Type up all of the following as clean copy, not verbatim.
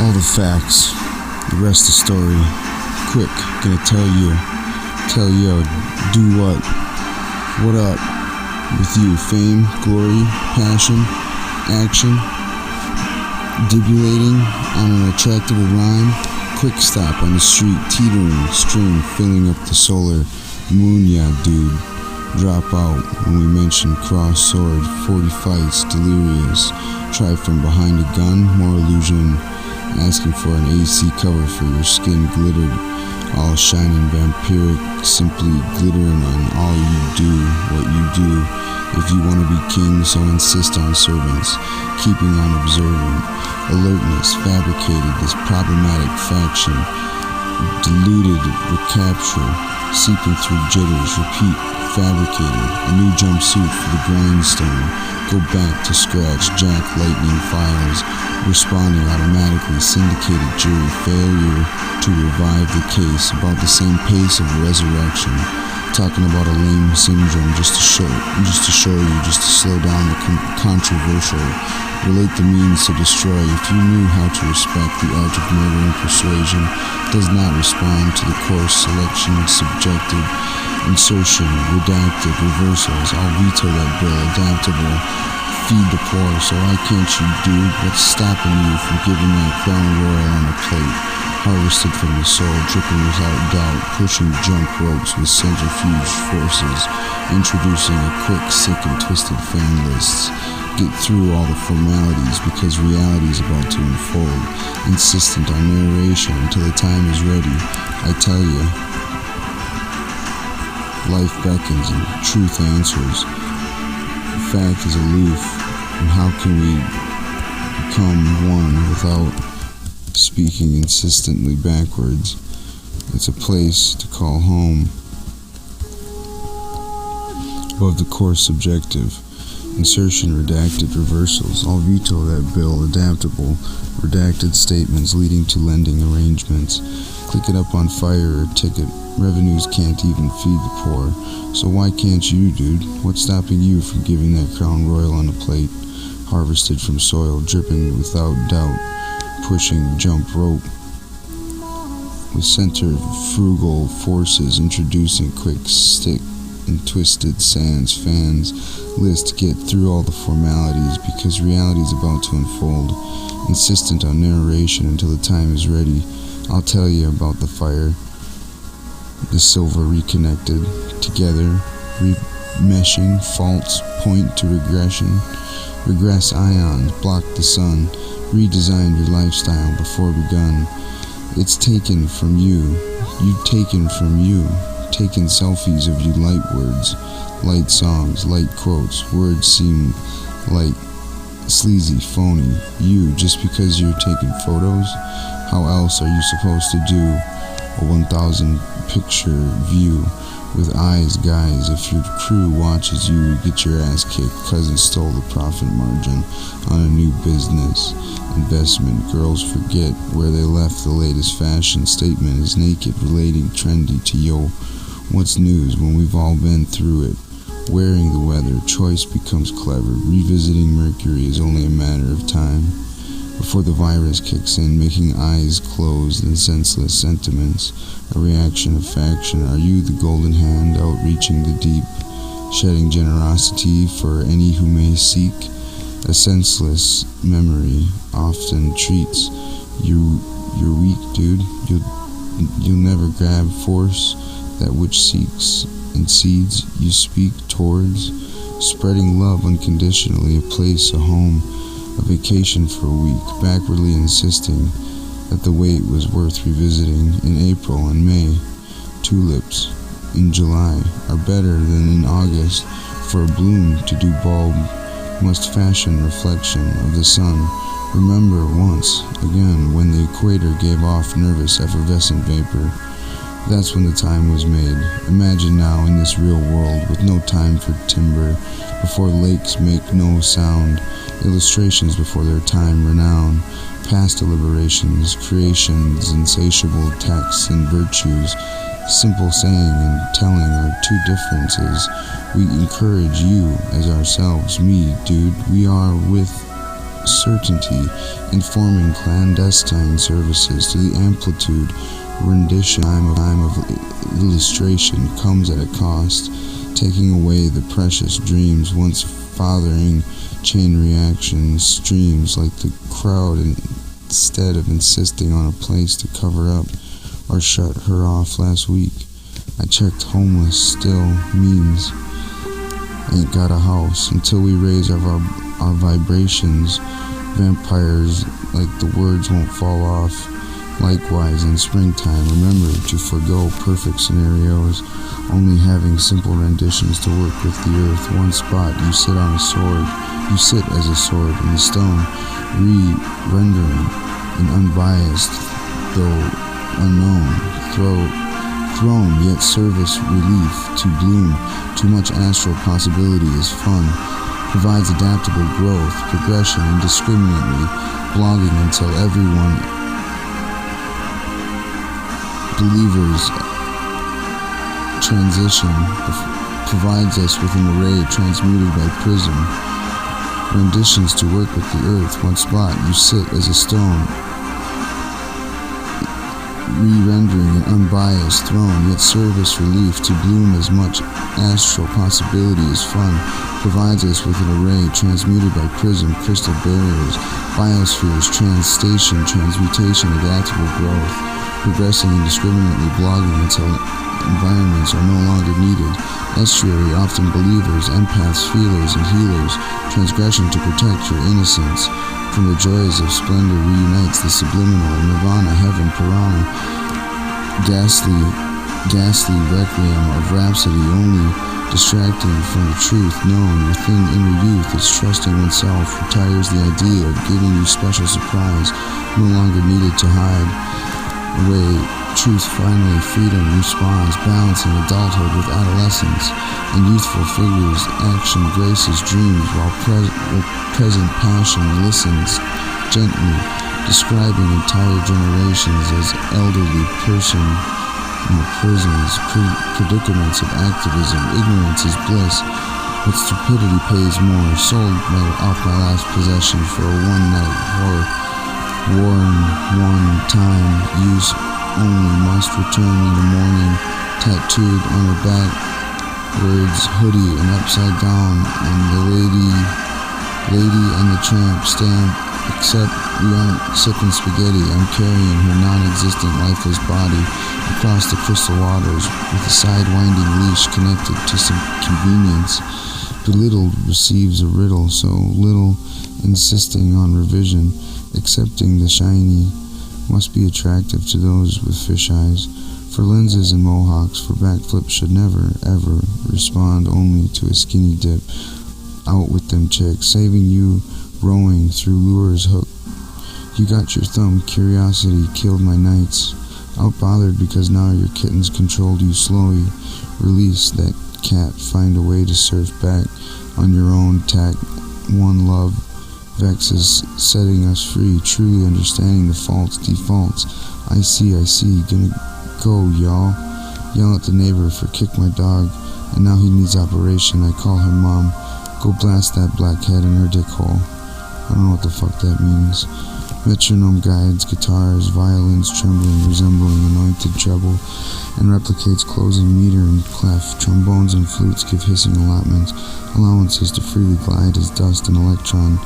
All the facts, the rest of the story. Quick, gonna tell you, do what up with you? Fame, glory, passion, action, debulating on an attractable rhyme. Quick stop on the street, teetering, string filling up the solar moon. Yeah, dude, drop out when we mention cross sword, 40 fights, delirious, try from behind a gun, more illusion, asking for an AC cover for your skin glittered, all shining vampiric, simply glittering on all you do, what you do. If you want to be king, so insist on servants, keeping on observing, alertness, fabricated this problematic faction, diluted recapture, seeping through jitters, repeat, fabricated, a new jumpsuit for the grindstone, go back to scratch, jack lightning files, responding automatically, syndicated jury, failure to revive the case, about the same pace of resurrection, talking about a lame syndrome just to slow down the controversial, relate the means to destroy. If you knew how to respect the art of murder and persuasion, does not respond to the course selection, subjective, insertion, redacted, reversals, I'll veto that bill, adaptable, feed the poor, so why can't you do what's stopping you from giving that crown royal on a plate, harvested from the soul, dripping without doubt, pushing jump ropes with centrifuge forces, introducing a quick, sick and twisted fan lists, get through all the formalities because reality is about to unfold, insistent on narration until the time is ready. I tell you, life beckons and truth answers. The fact is aloof, and how can we become one without speaking insistently backwards? It's a place to call home. Above the course subjective, insertion, redacted, reversals, I'll veto that bill, adaptable, redacted statements leading to lending arrangements, click it up on fire or ticket, revenues can't even feed the poor, so why can't you, dude? What's stopping you from giving that crown royal on a plate, harvested from soil, dripping without doubt, pushing jump rope, with centrifugal forces, introducing quick stick and twisted sands, fans, list, get through all the formalities because reality is about to unfold, insistent on narration until the time is ready. I'll tell you about the fire, the silver reconnected, together, remeshing, faults, point to regression, regress ions, block the sun, redesigned your lifestyle before begun. It's taken from you, taken selfies of you light words, light songs, light quotes, words seem like sleazy, phony. You, just because you're taking photos, how else are you supposed to do a 1,000 picture view with eyes, guys? If your crew watches you get your ass kicked, cousin stole the profit margin on a new business investment. Girls forget where they left the latest fashion statement is naked, relating trendy to yo. What's news when we've all been through it? Wearing the weather, choice becomes clever. Revisiting Mercury is only a matter of time before the virus kicks in, making eyes closed and senseless sentiments, a reaction of faction. Are you the golden hand outreaching the deep, shedding generosity for any who may seek? A senseless memory often treats you. You're weak, dude. You'll never grab force that which seeks and seeds you speak towards, spreading love unconditionally, a place, a home, a vacation for a week, backwardly insisting that the wait was worth revisiting. In April and May, tulips in July are better than in August. For a bloom to do bulb must fashion reflection of the sun. Remember once again when the equator gave off nervous effervescent vapor. That's when the time was made. Imagine now in this real world with no time for timber, before lakes make no sound, illustrations before their time, renown, past deliberations, creations, insatiable texts and virtues, simple saying and telling are two differences. We encourage you as ourselves, me, dude, we are with certainty, informing clandestine services to the amplitude rendition time of illustration comes at a cost, taking away the precious dreams once fathering chain reaction streams like the crowd instead of insisting on a place to cover up or shut her off last week. I checked homeless still means ain't got a house until we raise our vibrations. Vampires like the words won't fall off. Likewise in springtime, remember to forego perfect scenarios, only having simple renditions to work with the earth. One spot you sit on a sword, you sit as a sword in the stone, re-rendering an unbiased, though unknown, throne, yet service relief to bloom. Too much astral possibility is fun, provides adaptable growth, progression indiscriminately, blogging until everyone believers transition, provides us with an array transmuted by prism, renditions to work with the earth. One spot you sit as a stone, re-rendering an unbiased throne, yet service relief to bloom. As much astral possibility as fun, provides us with an array transmuted by prism, crystal barriers, biospheres, transstation, transmutation, adaptable growth, progressing indiscriminately, blogging until environments are no longer needed. Estuary, often believers, empaths, feelers, and healers. Transgression to protect your innocence from the joys of splendor reunites the subliminal. Nirvana, heaven, piranha. Ghastly requiem of rhapsody, only distracting from the truth known within inner youth. It's trusting oneself, retires the idea of giving you special surprise, no longer needed to hide away. Truth finally, freedom responds, balancing adulthood with adolescence and youthful figures, action graces dreams while present passion listens gently, describing entire generations as elderly person in the prisons, predicaments of activism. Ignorance is bliss, but stupidity pays more. Sold off my last possession for a one-night horror. Worn one-time use only, must return in the morning. Tattooed on her back, words hoodie and upside down, and the lady and the tramp stamp. Except we aren't sipping spaghetti. I'm carrying her non-existent lifeless body across the crystal waters with a side-winding leash connected to some convenience. Belittled receives a riddle, so little insisting on revision. Accepting the shiny must be attractive to those with fish eyes. For lenses and mohawks, for backflips should never, ever respond only to a skinny dip. Out with them chicks, saving you rowing through lure's hook. You got your thumb, curiosity killed my nights. Outbothered because now your kittens controlled you slowly. Release that cat, find a way to surf back on your own tack. One love vexes, setting us free, truly understanding the faults, defaults. I see, gonna go, y'all. Yell at the neighbor for kick my dog, and now he needs operation. I call her mom. Go blast that black head in her dick hole. I don't know what the fuck that means. Metronome guides, guitars, violins trembling, resembling anointed treble, and replicates closing meter and clef. Trombones and flutes give hissing allotments, allowances to freely glide as dust and electron,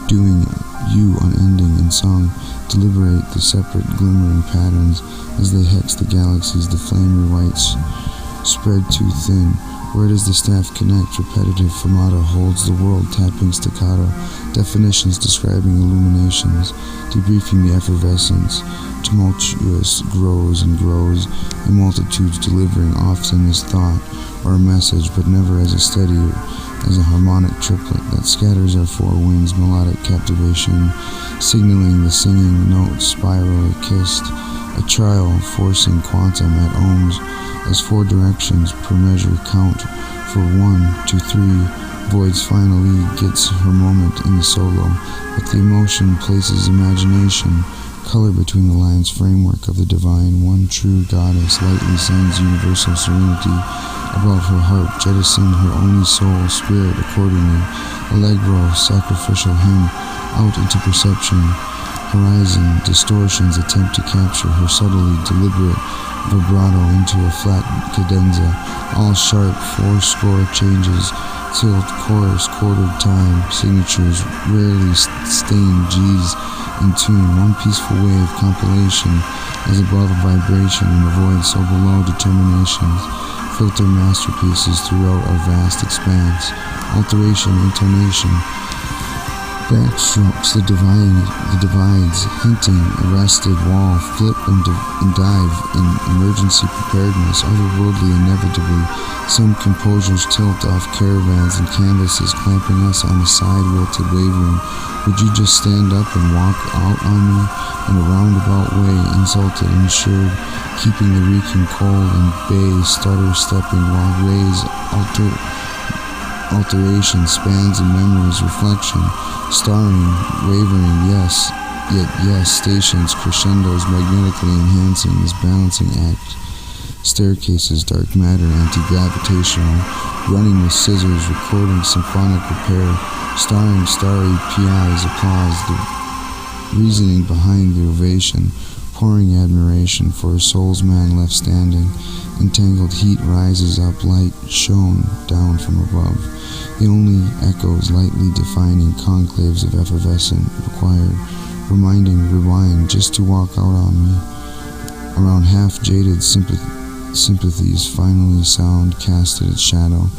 doing you unending in song, deliberate the separate glimmering patterns as they hex the galaxies. The flaming whites spread too thin. Where does the staff connect? Repetitive fermata holds the world, tapping staccato. Definitions describing illuminations, debriefing the effervescence. Tumultuous grows and grows, in multitudes delivering often as thought or a message, but never as a steady, as a harmonic triplet that scatters our four winds. Melodic captivation, signaling the singing notes, spirally kissed. A trial forcing quantum at ohms, as four directions per measure count for 1, 2, 3. Voids finally gets her moment in the solo, but the emotion places imagination, color between the lines, framework of the divine. One true goddess lightly sends universal serenity above her heart, jettison her only soul, spirit accordingly. Allegro, sacrificial hymn, out into perception. Horizon distortions attempt to capture her subtly deliberate vibrato into a flat cadenza, all sharp fourscore changes, tilt, chorus, quartered time, signatures, rarely stained G's in tune, one peaceful wave compilation, as above a vibration and a void so below determinations, filter masterpieces throughout our vast expanse, alteration, intonation, backstrokes, the divides, hinting, arrested wall, flip and dive in emergency preparedness, otherworldly inevitably, some composures tilt off caravans and canvases, clamping us on a side wilted wavering. Would you just stand up and walk out on me in a roundabout way, insulted, insured, keeping the reeking cold and bay, stutter stepping while rays alteration spans and memories reflection, starring, wavering, yes, yet yes, stations, crescendos magnetically enhancing this balancing act, staircases, dark matter, anti-gravitational, running with scissors, recording symphonic repair, starring starry PI's applause, the reasoning behind the ovation, pouring admiration for a soul's man left standing, entangled heat rises up, light shone down from above. The only echoes lightly defining conclaves of effervescent required, reminding, rewind, just to walk out on me. Around half-jaded sympathies finally sound casted its shadow.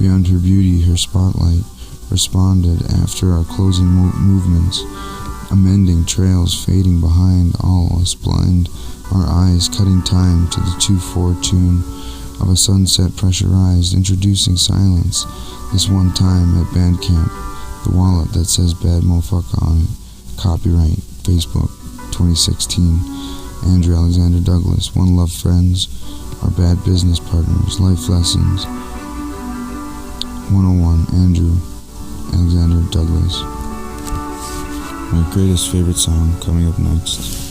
Beyond her beauty, her spotlight responded after our closing movements, amending trails fading behind all us blind, our eyes cutting time to the 2/4 tune of a sunset pressurized, introducing silence. This one time at Bandcamp, the wallet that says bad motherfucker on it. Copyright, Facebook, 2016. Andrew Alexander Douglas. One Love Friends, our bad business partners. Life Lessons, 101. Andrew Alexander Douglas. My greatest favorite song coming up next.